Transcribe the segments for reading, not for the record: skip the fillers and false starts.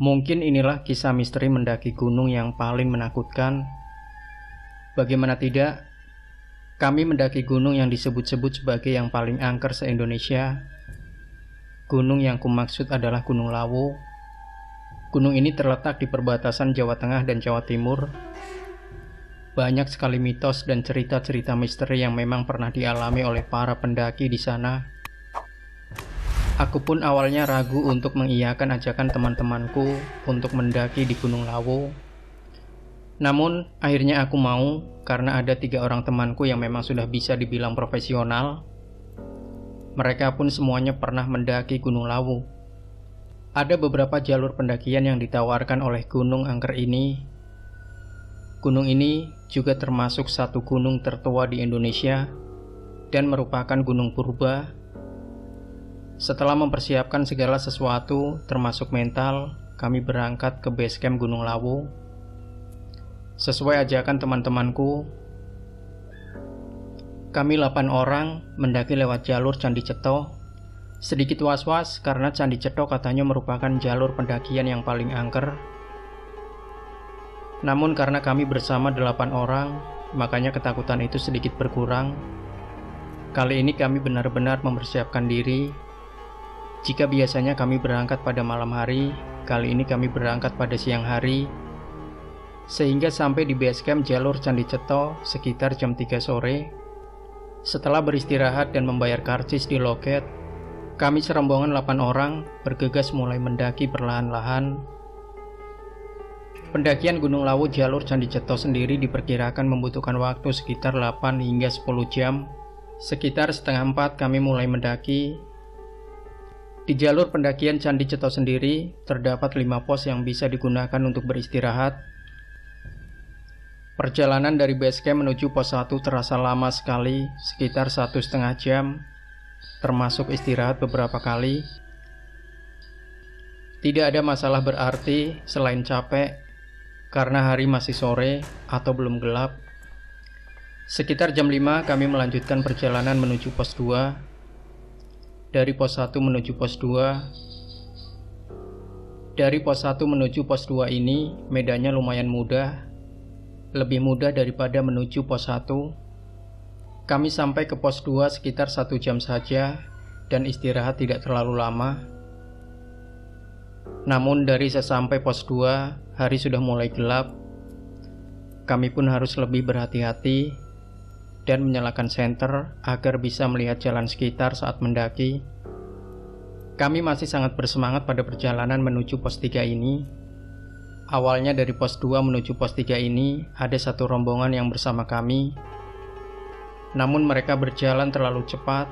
Mungkin inilah kisah misteri mendaki gunung yang paling menakutkan. Bagaimana tidak, kami mendaki gunung yang disebut-sebut sebagai yang paling angker se-Indonesia. Gunung yang kumaksud adalah Gunung Lawu. Gunung ini terletak di perbatasan Jawa Tengah dan Jawa Timur. Banyak sekali mitos dan cerita-cerita misteri yang memang pernah dialami oleh para pendaki di sana. Aku pun awalnya ragu untuk mengiyakan ajakan teman-temanku untuk mendaki di Gunung Lawu. Namun akhirnya aku mau karena ada 3 orang temanku yang memang sudah bisa dibilang profesional. Mereka pun semuanya pernah mendaki Gunung Lawu. Ada beberapa jalur pendakian yang ditawarkan oleh gunung angker ini. Gunung ini juga termasuk satu gunung tertua di Indonesia dan merupakan gunung purba. Setelah mempersiapkan segala sesuatu termasuk mental, kami berangkat ke base camp Gunung Lawu. Sesuai ajakan teman-temanku, kami 8 orang mendaki lewat jalur Candi Ceto. Sedikit was-was karena Candi Ceto katanya merupakan jalur pendakian yang paling angker. Namun karena kami bersama 8 orang, makanya ketakutan itu sedikit berkurang. Kali ini kami benar-benar mempersiapkan diri. Jika biasanya kami berangkat pada malam hari, kali ini kami berangkat pada siang hari. Sehingga sampai di base camp jalur Candi Ceto sekitar jam 3 sore. Setelah beristirahat dan membayar karcis di loket, kami serombongan 8 orang bergegas mulai mendaki perlahan-lahan. Pendakian Gunung Lawu jalur Candi Ceto sendiri diperkirakan membutuhkan waktu sekitar 8 hingga 10 jam. Sekitar setengah 4 kami mulai mendaki. Di jalur pendakian Candi Ceto sendiri terdapat 5 pos yang bisa digunakan untuk beristirahat. Perjalanan dari base camp menuju pos 1 terasa lama sekali, sekitar 1,5 jam, termasuk istirahat beberapa kali. Tidak ada masalah berarti selain capek, karena hari masih sore atau belum gelap. Sekitar jam 5 kami melanjutkan perjalanan menuju pos 2. Dari pos 1 menuju pos 2. Dari pos 1 menuju pos 2 ini medannya lumayan mudah. Lebih mudah daripada menuju pos 1. Kami sampai ke pos 2 sekitar 1 jam saja dan istirahat tidak terlalu lama. Namun dari sesampai pos 2, hari sudah mulai gelap. Kami pun harus lebih berhati-hati dan menyalakan senter agar bisa melihat jalan sekitar saat mendaki. Kami masih sangat bersemangat pada perjalanan menuju pos 3 ini. Awalnya dari pos 2 menuju pos 3 ini ada satu rombongan yang bersama kami. Namun mereka berjalan terlalu cepat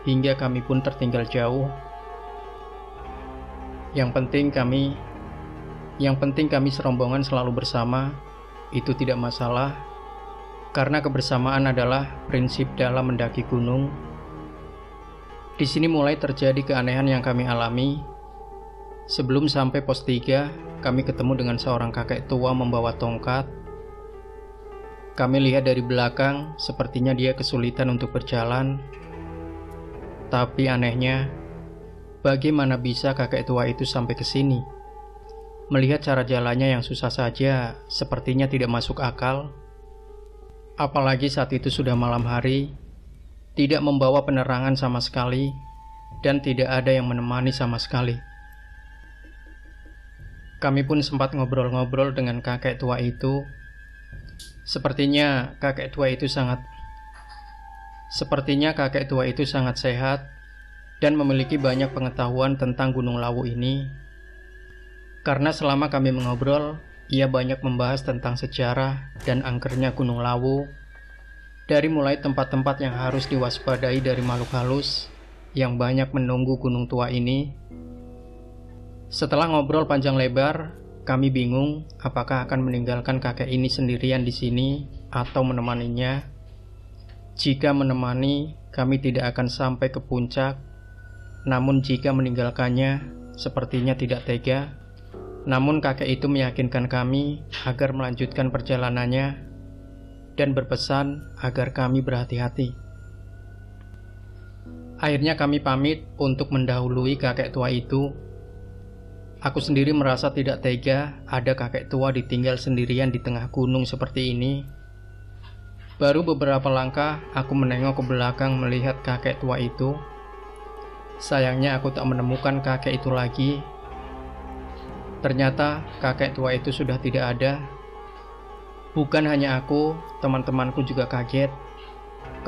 hingga kami pun tertinggal jauh. Yang penting kami serombongan selalu bersama. Itu tidak masalah, karena kebersamaan adalah prinsip dalam mendaki gunung. Di sini mulai terjadi keanehan yang kami alami. Sebelum sampai pos 3, kami ketemu dengan seorang kakek tua membawa tongkat. Kami lihat dari belakang, sepertinya dia kesulitan untuk berjalan. Tapi anehnya, bagaimana bisa kakek tua itu sampai ke sini? Melihat cara jalannya yang susah saja, sepertinya tidak masuk akal. Apalagi saat itu sudah malam hari, tidak membawa penerangan sama sekali, dan tidak ada yang menemani sama sekali. Kami pun sempat ngobrol-ngobrol dengan kakek tua itu. Sepertinya kakek tua itu sangat sehat dan memiliki banyak pengetahuan tentang Gunung Lawu ini. Karena selama kami mengobrol, ia banyak membahas tentang sejarah dan angkernya Gunung Lawu, dari mulai tempat-tempat yang harus diwaspadai dari makhluk halus yang banyak menunggu gunung tua ini. Setelah ngobrol panjang lebar, kami bingung apakah akan meninggalkan kakek ini sendirian di sini atau menemaninya. Jika menemani, kami tidak akan sampai ke puncak. Namun jika meninggalkannya, sepertinya tidak tega. Namun kakek itu meyakinkan kami agar melanjutkan perjalanannya dan berpesan agar kami berhati-hati. Akhirnya kami pamit untuk mendahului kakek tua itu. Aku sendiri merasa tidak tega ada kakek tua ditinggal sendirian di tengah gunung seperti ini. Baru beberapa langkah aku menengok ke belakang melihat kakek tua itu. Sayangnya aku tak menemukan kakek itu lagi. Ternyata kakek tua itu sudah tidak ada. Bukan hanya aku, teman-temanku juga kaget.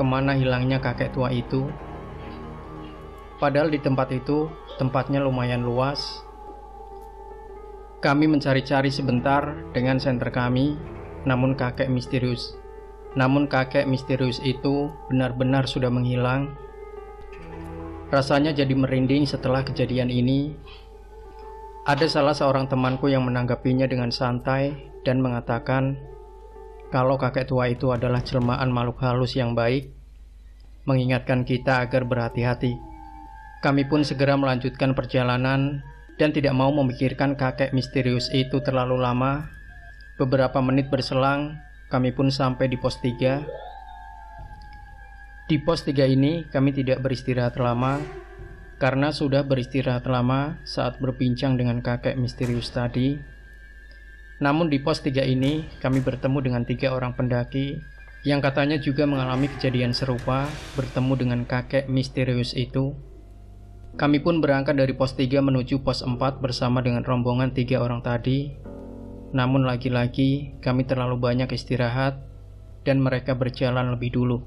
Kemana hilangnya kakek tua itu? Padahal di tempat itu, tempatnya lumayan luas. Kami mencari-cari sebentar dengan senter kami, namun kakek misterius itu benar-benar sudah menghilang. Rasanya jadi merinding setelah kejadian ini. Ada salah seorang temanku yang menanggapinya dengan santai dan mengatakan kalau kakek tua itu adalah jelmaan makhluk halus yang baik, mengingatkan kita agar berhati-hati. Kami pun segera melanjutkan perjalanan dan tidak mau memikirkan kakek misterius itu terlalu lama. Beberapa menit berselang, kami pun sampai di pos 3. Di pos 3 ini kami tidak beristirahat lama, karena sudah beristirahat lama saat berbincang dengan kakek misterius tadi. Namun di pos 3 ini kami bertemu dengan 3 orang pendaki yang katanya juga mengalami kejadian serupa bertemu dengan kakek misterius itu. Kami pun berangkat dari pos 3 menuju pos 4 bersama dengan rombongan 3 orang tadi. Namun lagi-lagi kami terlalu banyak istirahat dan mereka berjalan lebih dulu.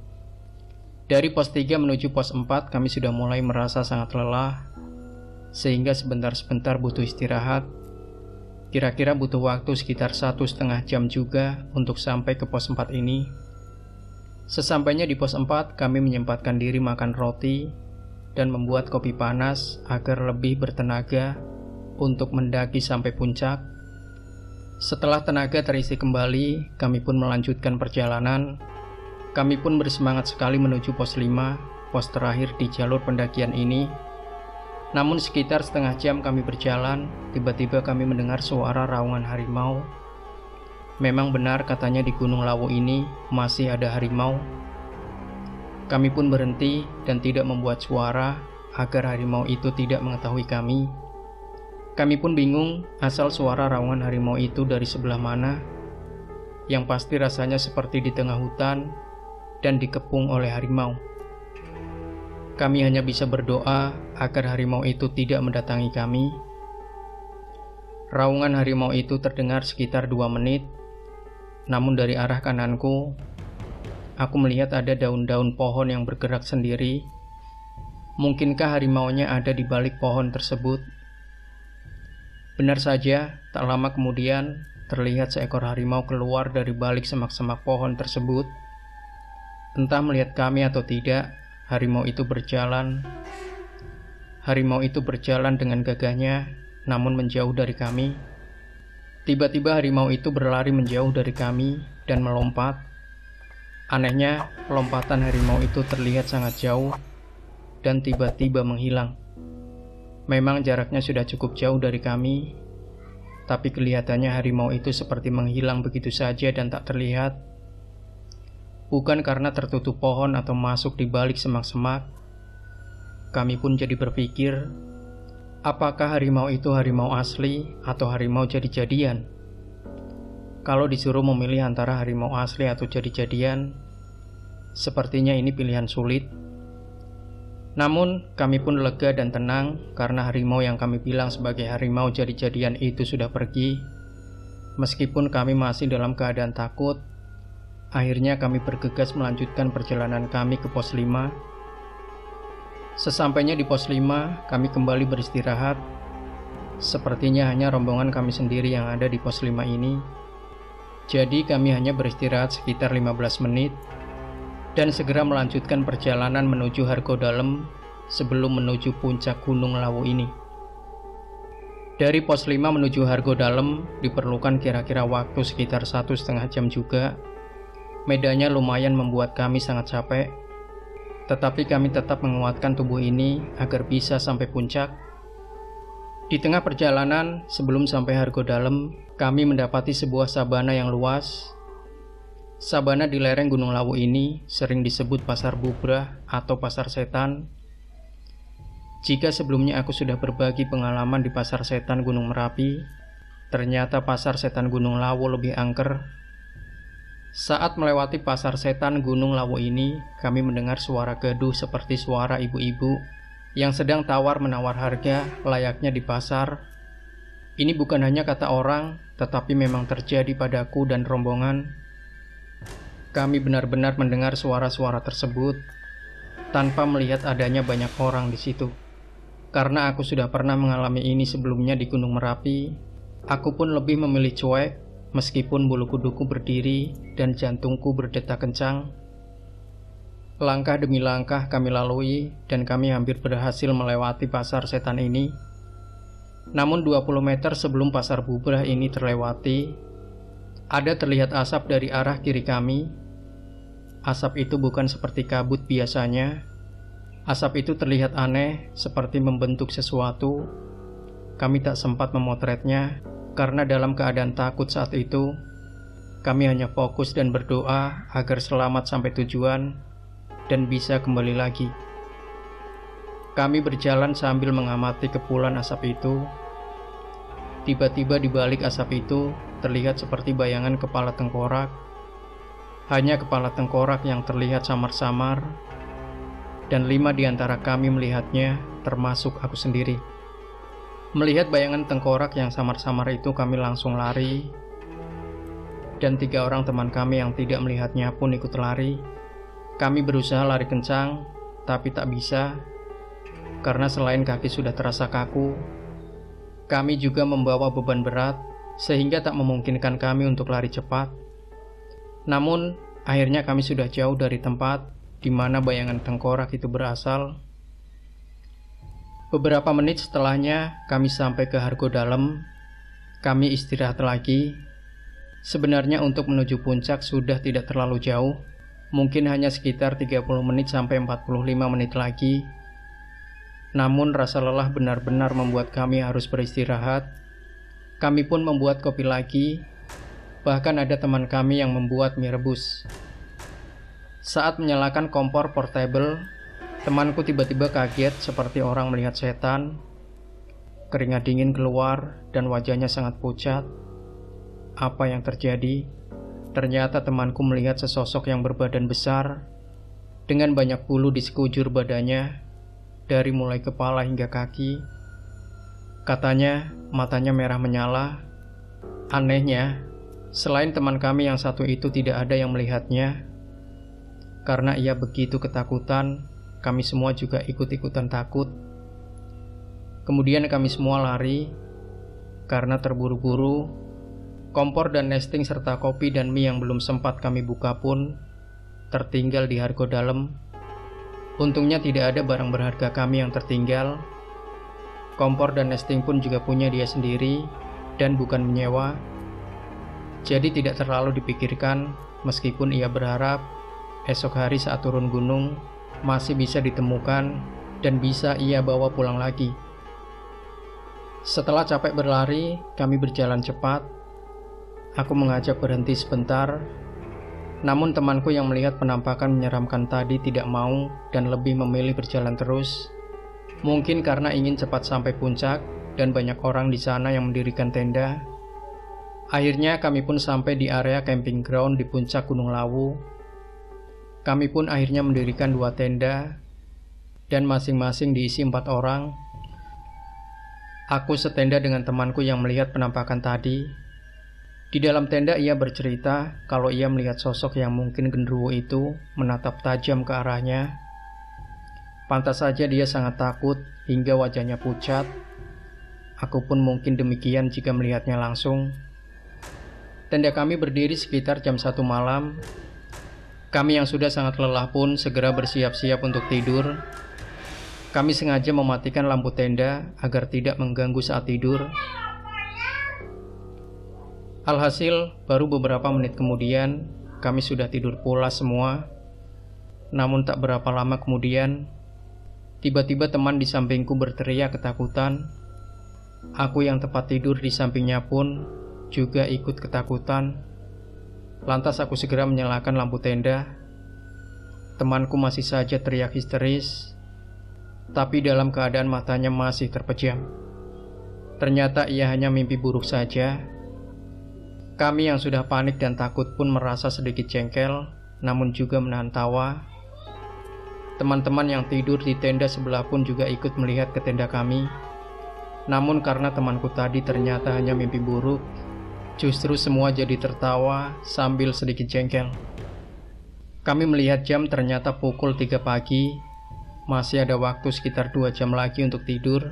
Dari pos 3 menuju pos 4 kami sudah mulai merasa sangat lelah, sehingga sebentar-sebentar butuh istirahat. Kira-kira butuh waktu sekitar 1,5 jam juga untuk sampai ke pos 4 ini. Sesampainya di pos 4 kami menyempatkan diri makan roti dan membuat kopi panas agar lebih bertenaga untuk mendaki sampai puncak. Setelah tenaga terisi kembali, kami pun melanjutkan perjalanan. Kami pun bersemangat sekali menuju pos 5, pos terakhir di jalur pendakian ini. Namun sekitar setengah jam kami berjalan, tiba-tiba kami mendengar suara raungan harimau. Memang benar katanya di Gunung Lawu ini masih ada harimau. Kami pun berhenti dan tidak membuat suara agar harimau itu tidak mengetahui kami. Kami pun bingung asal suara raungan harimau itu dari sebelah mana. Yang pasti rasanya seperti di tengah hutan dan dikepung oleh harimau. Kami hanya bisa berdoa agar harimau itu tidak mendatangi kami. Raungan harimau itu terdengar sekitar 2 menit. Namun dari arah kananku, aku melihat ada daun-daun pohon yang bergerak sendiri. Mungkinkah harimaunya ada di balik pohon tersebut? Benar saja, tak lama kemudian terlihat seekor harimau keluar dari balik semak-semak pohon tersebut. Entah melihat kami atau tidak, harimau itu berjalan. Harimau itu berjalan dengan gagahnya, namun menjauh dari kami. Tiba-tiba harimau itu berlari menjauh dari kami dan melompat. Anehnya, lompatan harimau itu terlihat sangat jauh dan tiba-tiba menghilang. Memang jaraknya sudah cukup jauh dari kami, tapi kelihatannya harimau itu seperti menghilang begitu saja dan tak terlihat. Bukan karena tertutup pohon atau masuk di balik semak-semak. Kami pun jadi berpikir, apakah harimau itu harimau asli atau harimau jadi-jadian? Kalau disuruh memilih antara harimau asli atau jadi-jadian, sepertinya ini pilihan sulit. Namun, kami pun lega dan tenang karena harimau yang kami bilang sebagai harimau jadi-jadian itu sudah pergi. Meskipun kami masih dalam keadaan takut, akhirnya kami bergegas melanjutkan perjalanan kami ke pos 5. Sesampainya di pos 5, kami kembali beristirahat. Sepertinya hanya rombongan kami sendiri yang ada di pos 5 ini. Jadi kami hanya beristirahat sekitar 15 menit dan segera melanjutkan perjalanan menuju Hargodalem sebelum menuju puncak Gunung Lawu ini. Dari pos 5 menuju Hargodalem diperlukan kira-kira waktu sekitar 1,5 jam juga. Medannya lumayan membuat kami sangat capek, tetapi kami tetap menguatkan tubuh ini agar bisa sampai puncak. Di tengah perjalanan sebelum sampai Hargodalem, kami mendapati sebuah sabana yang luas. Sabana di lereng Gunung Lawu ini sering disebut Pasar Bubrah atau Pasar Setan. Jika sebelumnya aku sudah berbagi pengalaman di Pasar Setan Gunung Merapi, ternyata Pasar Setan Gunung Lawu lebih angker. Saat melewati Pasar Setan Gunung Lawu ini, kami mendengar suara gaduh seperti suara ibu-ibu yang sedang tawar-menawar harga layaknya di pasar. Ini bukan hanya kata orang, tetapi memang terjadi padaku dan rombongan. Kami benar-benar mendengar suara-suara tersebut tanpa melihat adanya banyak orang di situ. Karena aku sudah pernah mengalami ini sebelumnya di Gunung Merapi, aku pun lebih memilih cuek meskipun bulu kuduku berdiri dan jantungku berdetak kencang. Langkah demi langkah kami lalui dan kami hampir berhasil melewati Pasar Setan ini. Namun 20 meter sebelum pasar bubrah ini terlewati, ada terlihat asap dari arah kiri kami. Asap itu bukan seperti kabut biasanya. Asap itu terlihat aneh, seperti membentuk sesuatu. Kami tak sempat memotretnya, karena dalam keadaan takut saat itu, kami hanya fokus dan berdoa agar selamat sampai tujuan dan bisa kembali lagi. Kami berjalan sambil mengamati kepulan asap itu. Tiba-tiba di balik asap itu terlihat seperti bayangan kepala tengkorak. Hanya kepala tengkorak yang terlihat samar-samar, dan 5 di antara kami melihatnya, termasuk aku sendiri. Melihat bayangan tengkorak yang samar-samar itu, kami langsung lari, dan 3 orang teman kami yang tidak melihatnya pun ikut lari. Kami berusaha lari kencang, tapi tak bisa, karena selain kaki sudah terasa kaku, kami juga membawa beban berat, sehingga tak memungkinkan kami untuk lari cepat. Namun, akhirnya kami sudah jauh dari tempat di mana bayangan tengkorak itu berasal. Beberapa menit setelahnya, kami sampai ke Hargo Dalem. Kami istirahat lagi. Sebenarnya untuk menuju puncak sudah tidak terlalu jauh, mungkin hanya sekitar 30 menit sampai 45 menit lagi. Namun rasa lelah benar-benar membuat kami harus beristirahat. Kami pun membuat kopi lagi. Bahkan ada teman kami yang membuat mie rebus. Saat menyalakan kompor portable, temanku tiba-tiba kaget seperti orang melihat setan. Keringat dingin keluar dan wajahnya sangat pucat. Apa yang terjadi? Ternyata temanku melihat sesosok yang berbadan besar dengan banyak bulu di sekujur badannya, dari mulai kepala hingga kaki. Katanya matanya merah menyala. Anehnya, selain teman kami yang satu itu tidak ada yang melihatnya. Karena ia begitu ketakutan, kami semua juga ikut-ikutan takut. Kemudian kami semua lari. Karena terburu-buru, kompor dan nesting serta kopi dan mie yang belum sempat kami buka pun tertinggal di Hargo Dalem. Untungnya tidak ada barang berharga kami yang tertinggal. Kompor dan nesting pun juga punya dia sendiri dan bukan menyewa. Jadi tidak terlalu dipikirkan, meskipun ia berharap esok hari saat turun gunung masih bisa ditemukan dan bisa ia bawa pulang lagi. Setelah capek berlari, kami berjalan cepat. Aku mengajak berhenti sebentar, namun temanku yang melihat penampakan menyeramkan tadi tidak mau dan lebih memilih berjalan terus. Mungkin karena ingin cepat sampai puncak dan banyak orang di sana yang mendirikan tenda. Akhirnya kami pun sampai di area camping ground di puncak Gunung Lawu. Kami pun akhirnya mendirikan 2 tenda dan masing-masing diisi 4 orang. Aku setenda dengan temanku yang melihat penampakan tadi. Di dalam tenda ia bercerita kalau ia melihat sosok yang mungkin genderuwo itu menatap tajam ke arahnya. Pantas saja dia sangat takut hingga wajahnya pucat. Aku pun mungkin demikian jika melihatnya langsung. Tenda kami berdiri sekitar jam 1 malam. Kami yang sudah sangat lelah pun segera bersiap-siap untuk tidur. Kami sengaja mematikan lampu tenda agar tidak mengganggu saat tidur. Alhasil, baru beberapa menit kemudian, kami sudah tidur pulas semua. Namun tak berapa lama kemudian, tiba-tiba teman di sampingku berteriak ketakutan. Aku yang tepat tidur di sampingnya pun juga ikut ketakutan. Lantas aku segera menyalakan lampu tenda. Temanku masih saja teriak histeris. tapi dalam keadaan matanya masih terpejam. Ternyata ia hanya mimpi buruk saja. Kami yang sudah panik dan takut pun merasa sedikit jengkel, namun juga menahan tawa. Teman-teman yang tidur di tenda sebelah pun juga ikut melihat ke tenda kami. Namun karena temanku tadi ternyata hanya mimpi buruk, justru semua jadi tertawa sambil sedikit jengkel. Kami melihat jam, ternyata pukul 3 pagi. Masih ada waktu sekitar 2 jam lagi untuk tidur.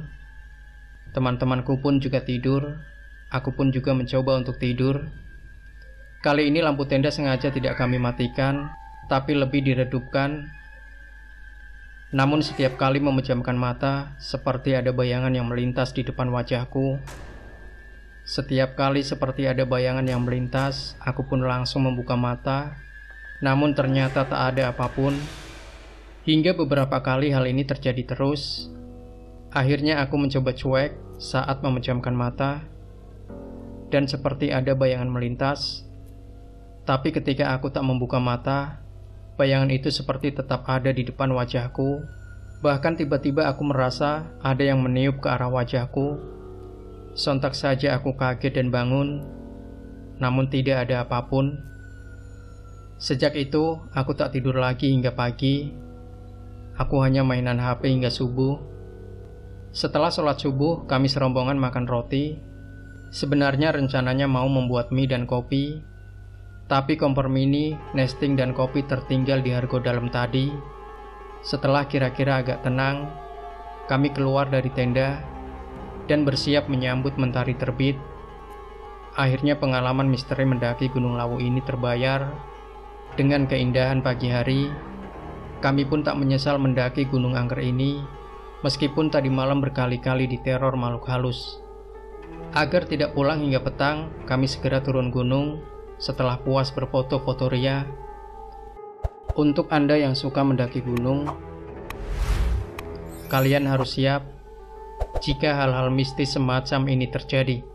Teman-temanku pun juga tidur. Aku pun juga mencoba untuk tidur. Kali ini lampu tenda sengaja tidak kami matikan, tapi lebih diredupkan. Namun setiap kali memejamkan mata, seperti ada bayangan yang melintas di depan wajahku. Setiap kali seperti ada bayangan yang melintas, aku pun langsung membuka mata. Namun ternyata tak ada apapun. Hingga beberapa kali hal ini terjadi terus. Akhirnya aku mencoba cuek saat memejamkan mata, dan seperti ada bayangan melintas. Tapi ketika aku tak membuka mata, bayangan itu seperti tetap ada di depan wajahku. Bahkan tiba-tiba aku merasa ada yang meniup ke arah wajahku. Sontak saja aku kaget dan bangun, namun tidak ada apapun. Sejak itu, aku tak tidur lagi hingga pagi. Aku hanya mainan HP hingga subuh. Setelah sholat subuh, kami serombongan makan roti. Sebenarnya rencananya mau membuat mie dan kopi, tapi kompor mini, nesting, dan kopi tertinggal di Argo Dalam tadi. Setelah kira-kira agak tenang, kami keluar dari tenda dan bersiap menyambut mentari terbit. Akhirnya pengalaman misteri mendaki Gunung Lawu ini terbayar dengan keindahan pagi hari. Kami pun tak menyesal mendaki Gunung Angker ini, meskipun tadi malam berkali-kali diteror makhluk halus. Agar tidak pulang hingga petang, kami segera turun gunung setelah puas berfoto-foto ria. Untuk Anda yang suka mendaki gunung, kalian harus siap jika hal-hal mistis semacam ini terjadi.